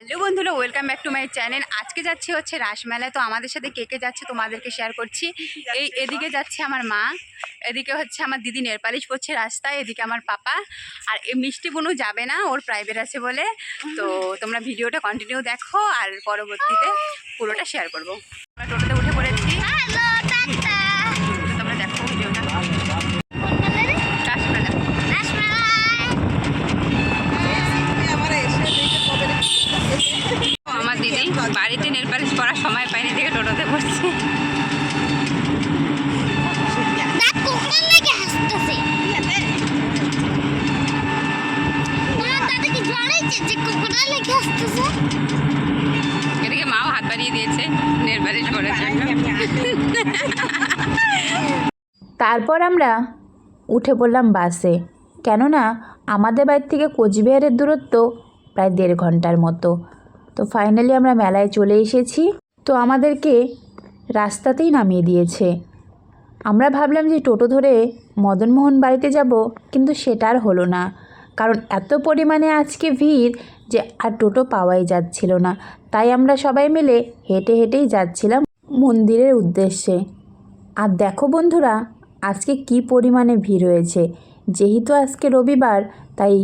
Hello বন্ধুরা, welcome back to my channel. আজকে যাচ্ছি হচ্ছে রাসমেলায়। তো আমাদের সাথে কে কে যাচ্ছে তোমাদেরকে শেয়ার করছি। এদিকে যাচ্ছে আমার মা, এদিকে হচ্ছে আমার দিদি নেল পালিশ পরছে রাস্তায়, এদিকে আমার পাপা। আর এই মিষ্টি বুনু যাবে না, ওর প্রাইভেট আছে বলে। তো তোমরা ভিডিওটা কন্টিনিউ দেখো আর পরবর্তীতে পুরোটা শেয়ার করবো। আমরা টোটোতে উঠে পড়েছি, তোমরা দেখো ভিডিওটা। আমার দিদি বাড়িতে নেল পালিশ করার সময় পাইনি দেখে টোটোতে পড়ছে। এদিকে মাও হাত বাড়িয়ে দিয়েছে নেল পালিশ করার জন্য। তারপর আমরা উঠে পড়লাম বাসে, কেননা আমাদের বাড়ি থেকে কোচবিহারের দূরত্ব প্রায় 1.5 ঘন্টার মতো। তো ফাইনালি আমরা মেলায় চলে এসেছি। তো আমাদেরকে রাস্তাতেই নামিয়ে দিয়েছে। আমরা ভাবলাম যে টোটো ধরে মদনমোহন বাড়িতে যাব, কিন্তু সেটা আর হলো না, কারণ এত পরিমাণে আজকে ভিড় যে আর টোটো পাওয়াই যাচ্ছিল না। তাই আমরা সবাই মিলে হেঁটে হেঁটেই যাচ্ছিলাম মন্দিরের উদ্দেশ্যে। আর দেখো বন্ধুরা, আজকে কি পরিমাণে ভিড় হয়েছে। যেহেতু আজকে রবিবার, তাই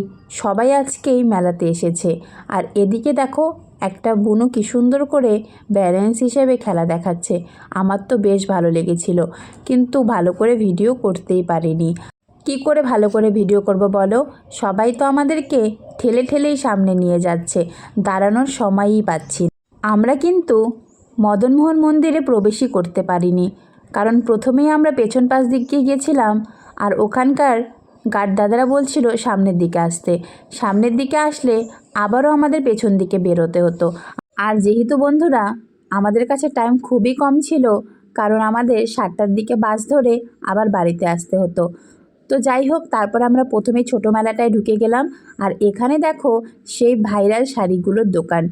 সবাই আজকেই মেলাতে এসেছে। আর এদিকে দেখো, একটা বুনু কি সুন্দর করে ব্যালেন্স হিসেবে খেলা দেখাচ্ছে। আমার তো বেশ ভালো লেগেছিল, কিন্তু ভালো করে ভিডিও করতেই পারিনি। কি করে ভালো করে ভিডিও করব বলো? সবাই তো আমাদেরকে ঠেলে ঠেলেই সামনে নিয়ে যাচ্ছে, দাঁড়ানোর সময়ই পাচ্ছি না। আমরা কিন্তু মদনমোহন মন্দিরে প্রবেশই করতে পারিনি, কারণ প্রথমেই আমরা পেছন পাশ দিক দিয়ে গিয়েছিলাম। আর ওখানকার গার্ড দাদারা বলছিল সামনের দিকে আসতে। সামনের দিকে আসলে আবারও আমাদের পেছন দিকে বেরোতে হতো। আর যেহেতু বন্ধুরা আমাদের কাছে টাইম খুবই কম ছিল, কারণ আমাদের 7টার দিকে বাস ধরে আবার বাড়িতে আসতে হতো। তো যাই হোক, তারপর আমরা প্রথমেই ছোটো মেলাটায় ঢুকে গেলাম। আর এখানে দেখো সেই ভাইরাল শাড়িগুলোর দোকান,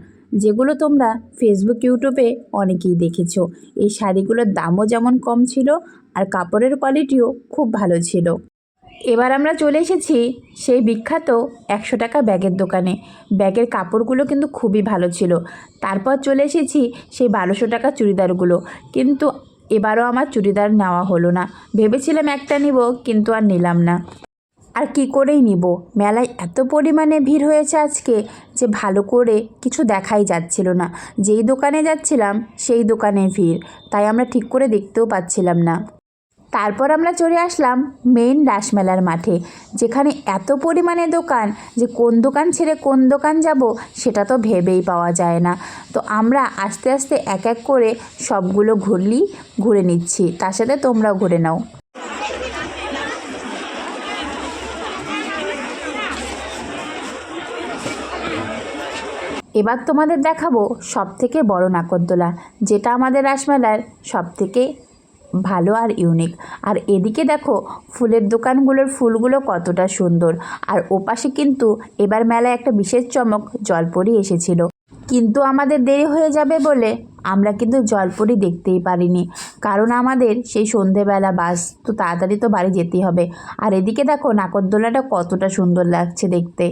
যেগুলো তোমরা ফেসবুক ইউটিউবে অনেকেই দেখেছো। এই শাড়িগুলোর দামও যেমন কম ছিল, আর কাপড়ের কোয়ালিটিও খুব ভালো ছিল। এবার আমরা চলে এসেছি সেই বিখ্যাত 100 টাকা ব্যাগের দোকানে। ব্যাগের কাপড়গুলো কিন্তু খুবই ভালো ছিল। তারপর চলে এসেছি সেই 1200 টাকা চুড়িদারগুলো, কিন্তু এবারও আমার চুড়িদার নেওয়া হলো না। ভেবেছিলাম একটা নিব, কিন্তু আর নিলাম না। আর কি করেই নিব, মেলায় এত পরিমাণে ভিড় হয়েছে আজকে যে ভালো করে কিছু দেখাই যাচ্ছিল না। যেই দোকানে যাচ্ছিলাম সেই দোকানে ভিড়, তাই আমরা ঠিক করে দেখতেও পাচ্ছিলাম না। তারপর আমরা চলে আসলাম মেইন রাসমেলার মাঠে, যেখানে এত পরিমাণে দোকান যে কোন দোকান ছেড়ে কোন দোকান যাব সেটা তো ভেবেই পাওয়া যায় না। তো আমরা আস্তে আস্তে এক এক করে সবগুলো ঘুরে নিচ্ছি, তার সাথে তোমরাও ঘুরে নাও। এবার তোমাদের দেখাবো সবথেকে বড় নাগরদোলা, যেটা আমাদের রাসমেলার সবথেকে ভালো আর ইউনিক। আর এদিকে দেখো ফুলের দোকানগুলোর ফুলগুলো কতটা সুন্দর। আর ওপাশে কিন্তু এবার মেলায় একটা বিশেষ চমক, জলপরি এসেছিল, কিন্তু আমাদের দেরি হয়ে যাবে বলে আমরা কিন্তু জলপরি দেখতেই পারিনি, কারণ আমাদের সেই সন্ধেবেলা বাস, তো তাড়াতাড়ি তো বাড়ি যেতেই হবে। আর এদিকে দেখো নাগরদোলাটা কতটা সুন্দর লাগছে দেখতে।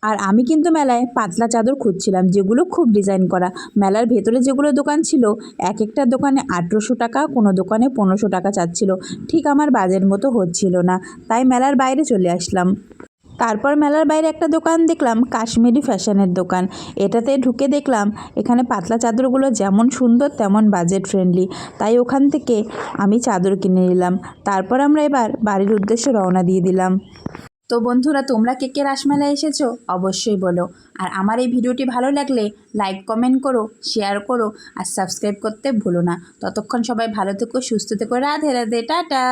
আর আমি কিন্তু মেলায় পাতলা চাদর খুঁজছিলাম, যেগুলো খুব ডিজাইন করা। মেলার ভেতরে যেগুলো দোকান ছিল, এক একটা দোকানে 1800 টাকা, কোনো দোকানে 1500 টাকা চাচ্ছিল। ঠিক আমার বাজেট মতো হচ্ছিল না, তাই মেলার বাইরে চলে আসলাম। তারপর মেলার বাইরে একটা দোকান দেখলাম, কাশ্মীরি ফ্যাশনের দোকান। এটাতে ঢুকে দেখলাম এখানে পাতলা চাদরগুলো যেমন সুন্দর তেমন বাজেট ফ্রেন্ডলি, তাই ওখান থেকে আমি চাদর কিনে নিলাম। তারপর আমরা এবার বাড়ির উদ্দেশ্যে রওনা দিয়ে দিলাম। তো বন্ধুরা, তোমরা কে কে রাসমেলায় এসেছো অবশ্যই বলো। আর আমার এই ভিডিওটি ভালো লাগলে লাইক কমেন্ট করো, শেয়ার করো, আর সাবস্ক্রাইব করতে ভুলো না। ততক্ষণ সবাই ভালো থেকো, সুস্থ থেকো, রাধে রাধে, টাটা।